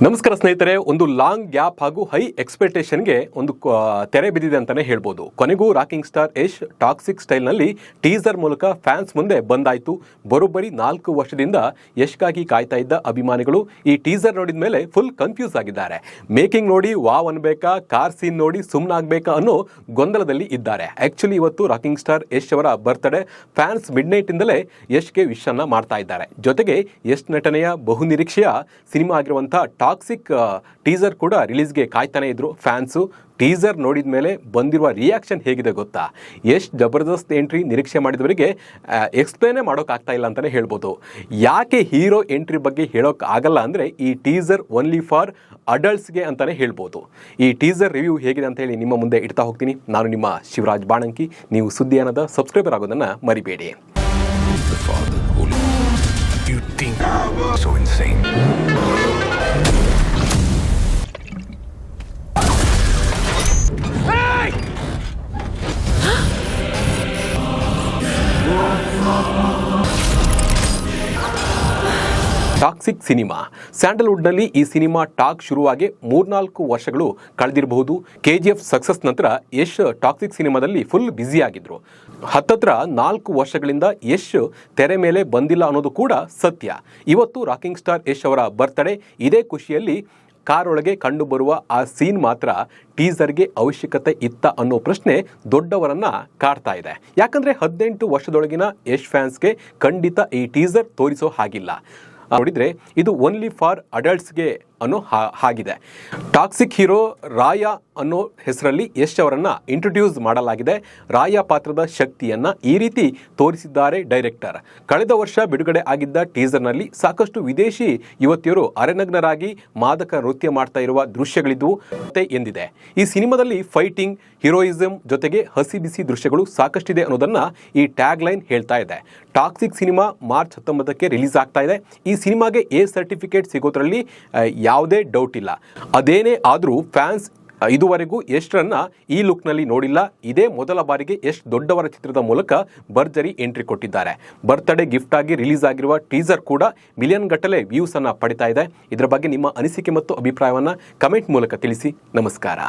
ನಮಸ್ಕಾರ ಸ್ನೇಹಿತರೆ, ಒಂದು ಲಾಂಗ್ ಗ್ಯಾಪ್ ಹಾಗೂ ಹೈ ಎಕ್ಸ್ಪೆಕ್ಟೇಷನ್ಗೆ ಒಂದು ತೆರೆ ಬಿದ್ದಿದೆ ಅಂತಾನೆ ಹೇಳ್ಬೋದು. ಕೊನೆಗೂ ರಾಕಿಂಗ್ ಸ್ಟಾರ್ ಯಶ್ ಟಾಕ್ಸಿಕ್ ಸ್ಟೈಲ್ನಲ್ಲಿ ಟೀಸರ್ ಮೂಲಕ ಫ್ಯಾನ್ಸ್ ಮುಂದೆ ಬಂದಾಯಿತು. ಬರೋಬ್ಬರಿ 4 ವರ್ಷದಿಂದ ಯಶ್ಗಾಗಿ ಕಾಯ್ತಾ ಇದ್ದ ಅಭಿಮಾನಿಗಳು ಈ ಟೀಸರ್ ನೋಡಿದ ಮೇಲೆ ಫುಲ್ ಕನ್ಫ್ಯೂಸ್ ಆಗಿದ್ದಾರೆ. ಮೇಕಿಂಗ್ ನೋಡಿ ವಾವ್ ಅನ್ಬೇಕಾ, ಕಾರ್ ಸೀನ್ ನೋಡಿ ಸುಮ್ಮನಾಗಬೇಕಾ ಅನ್ನೋ ಗೊಂದಲದಲ್ಲಿ ಇದ್ದಾರೆ. ಆಕ್ಚುಲಿ ಇವತ್ತು ರಾಕಿಂಗ್ ಸ್ಟಾರ್ ಯಶ್ ಅವರ ಬರ್ತ್ಡೇ. ಫ್ಯಾನ್ಸ್ ಮಿಡ್ ನೈಟ್ ಇಂದಲೇ ಯಶ್ಗೆ ವಿಶ್ ಅನ್ನ ಮಾಡ್ತಾ ಇದ್ದಾರೆ. ಜೊತೆಗೆ ಯಶ್ ನಟನೆಯ ಬಹುನಿರೀಕ್ಷೆಯ ಸಿನಿಮಾ ಆಗಿರುವಂತಹ ಟಾಕ್ಸಿಕ್ ಟೀಸರ್ ಕೂಡ ರಿಲೀಸ್ಗೆ ಕಾಯ್ತಾನೆ ಇದ್ರು ಫ್ಯಾನ್ಸು. ಟೀಸರ್ ನೋಡಿದ ಮೇಲೆ ಬಂದಿರುವ ರಿಯಾಕ್ಷನ್ ಹೇಗಿದೆ ಗೊತ್ತಾ? ಎಷ್ಟು ಜಬರ್ದಸ್ತ್ ಎಂಟ್ರಿ ನಿರೀಕ್ಷೆ ಮಾಡಿದವರಿಗೆ ಎಕ್ಸ್ಪ್ಲೇನೇ ಮಾಡೋಕ್ಕಾಗ್ತಾ ಇಲ್ಲ ಅಂತಲೇ ಹೇಳ್ಬೋದು. ಯಾಕೆ ಹೀರೋ ಎಂಟ್ರಿ ಬಗ್ಗೆ ಹೇಳೋಕೆ ಆಗಲ್ಲ ಅಂದರೆ ಈ ಟೀಸರ್ ಓನ್ಲಿ ಫಾರ್ ಅಡಲ್ಟ್ಸ್ಗೆ ಅಂತಲೇ ಹೇಳ್ಬೋದು. ಈ ಟೀಸರ್ ರಿವ್ಯೂ ಹೇಗಿದೆ ಅಂತ ಹೇಳಿ ನಿಮ್ಮ ಮುಂದೆ ಇಡ್ತಾ ಹೋಗ್ತೀನಿ. ನಾನು ನಿಮ್ಮ ಶಿವರಾಜ್ ಬಾಣಂಕಿ. ನೀವು ಸುದ್ದಿಯಾನದ ಸಬ್ಸ್ಕ್ರೈಬರ್ ಆಗೋದನ್ನು ಮರಿಬೇಡಿ. Toxic cinema. ಸ್ಯಾಂಡಲ್ವುಡ್ನಲ್ಲಿ ಈ ಸಿನಿಮಾ ಟಾಕ್ ಶುರುವಾಗಿ 3-4 ವರ್ಷಗಳು ಕಳೆದಿರಬಹುದು. KGF ಸಕ್ಸಸ್ ನಂತರ ಯಶ್ ಟಾಕ್ಸಿಕ್ ಸಿನಿಮಾದಲ್ಲಿ ಫುಲ್ ಬ್ಯುಸಿ ಆಗಿದ್ರು. ಹತ್ತತ್ರ 4 ವರ್ಷಗಳಿಂದ ಯಶ್ ತೆರೆ ಮೇಲೆ ಬಂದಿಲ್ಲ ಅನ್ನೋದು ಕೂಡ ಸತ್ಯ. ಇವತ್ತು ರಾಕಿಂಗ್ ಸ್ಟಾರ್ ಯಶ್ ಅವರ ಬರ್ತ್ಡೇ. ಇದೇ ಖುಷಿಯಲ್ಲಿ ಕಾರ್ ಒಳಗೆ ಕಂಡುಬರುವ ಆ ಸೀನ್ ಮಾತ್ರ ಟೀಸರ್ಗೆ ಅವಶ್ಯಕತೆ ಇತ್ತ ಅನ್ನೋ ಪ್ರಶ್ನೆ ದೊಡ್ಡವರನ್ನ ಕಾಡ್ತಾ ಇದೆ. ಯಾಕಂದ್ರೆ 18 ವರ್ಷದೊಳಗಿನ ಯಶ್ ಫ್ಯಾನ್ಸ್ಗೆ ಖಂಡಿತ ಈ ಟೀಸರ್ ತೋರಿಸೋ ಹಾಗಿಲ್ಲ. ನೋಡಿದ್ರೆ ಇದು ಓನ್ಲಿ ಫಾರ್ ಅಡಲ್ಟ್ಸ್ಗೆ ಅನ್ನೋ ಹಾಗಿದೆ. ಟಾಕ್ಸಿಕ್ ಹೀರೋ ರಾಯ ಅನ್ನೋ ಹೆಸರಲ್ಲಿ ಯಶ್ ಅವರನ್ನ ಇಂಟ್ರೊಡ್ಯೂಸ್ ಮಾಡಲಾಗಿದೆ. ರಾಯ ಪಾತ್ರದ ಶಕ್ತಿಯನ್ನ ಈ ರೀತಿ ತೋರಿಸಿದ್ದಾರೆ ಡೈರೆಕ್ಟರ್. ಕಳೆದ ವರ್ಷ ಬಿಡುಗಡೆ ಆಗಿದ್ದ ಟೀಸರ್ನಲ್ಲಿ ಸಾಕಷ್ಟು ವಿದೇಶಿ ಯುವತಿಯರು ಅರೆನಗ್ನರಾಗಿ ಮಾದಕ ನೃತ್ಯ ಮಾಡ್ತಾ ಇರುವ ದೃಶ್ಯಗಳಿದ್ವು ಎಂದಿದೆ. ಈ ಸಿನಿಮಾದಲ್ಲಿ ಫೈಟಿಂಗ್, ಹೀರೋಯಿಸಂ ಜೊತೆಗೆ ಹಸಿ ಬಿಸಿ ದೃಶ್ಯಗಳು ಸಾಕಷ್ಟಿದೆ ಅನ್ನೋದನ್ನ ಈ ಟ್ಯಾಗ್ ಲೈನ್ ಹೇಳ್ತಾ ಇದೆ. ಟಾಕ್ಸಿಕ್ ಸಿನಿಮಾ ಮಾರ್ಚ್ 19ಕ್ಕೆ ರಿಲೀಸ್ ಆಗ್ತಾ ಇದೆ. ಈ ಸಿನಿಮಾಗೆ ಎ ಸರ್ಟಿಫಿಕೇಟ್ ಸಿಗೋದ್ರಲ್ಲಿ ಯಾವುದೇ ಡೌಟ್ ಇಲ್ಲ. ಅದೇನೇ ಆದರೂ ಫ್ಯಾನ್ಸ್ ಇದುವರೆಗೂ ಯಶ್ರನ್ನ ಈ ಲುಕ್ನಲ್ಲಿ ನೋಡಿಲ್ಲ. ಇದೇ ಮೊದಲ ಬಾರಿಗೆ ಯಶ್ ದೊಡ್ಡವರ ಚಿತ್ರದ ಮೂಲಕ ಭರ್ಜರಿ ಎಂಟ್ರಿ ಕೊಟ್ಟಿದ್ದಾರೆ. ಬರ್ತ್ಡೇ ಗಿಫ್ಟ್ ಆಗಿ ರಿಲೀಸ್ ಆಗಿರುವ ಟೀಸರ್ ಕೂಡ ಮಿಲಿಯನ್ ಗಟ್ಟಲೆ ವ್ಯೂಸ್ ಅನ್ನ ಪಡಿತಾ ಇದೆ. ಇದರ ಬಗ್ಗೆ ನಿಮ್ಮ ಅನಿಸಿಕೆ ಮತ್ತು ಅಭಿಪ್ರಾಯವನ್ನ ಕಮೆಂಟ್ ಮೂಲಕ ತಿಳಿಸಿ. ನಮಸ್ಕಾರ.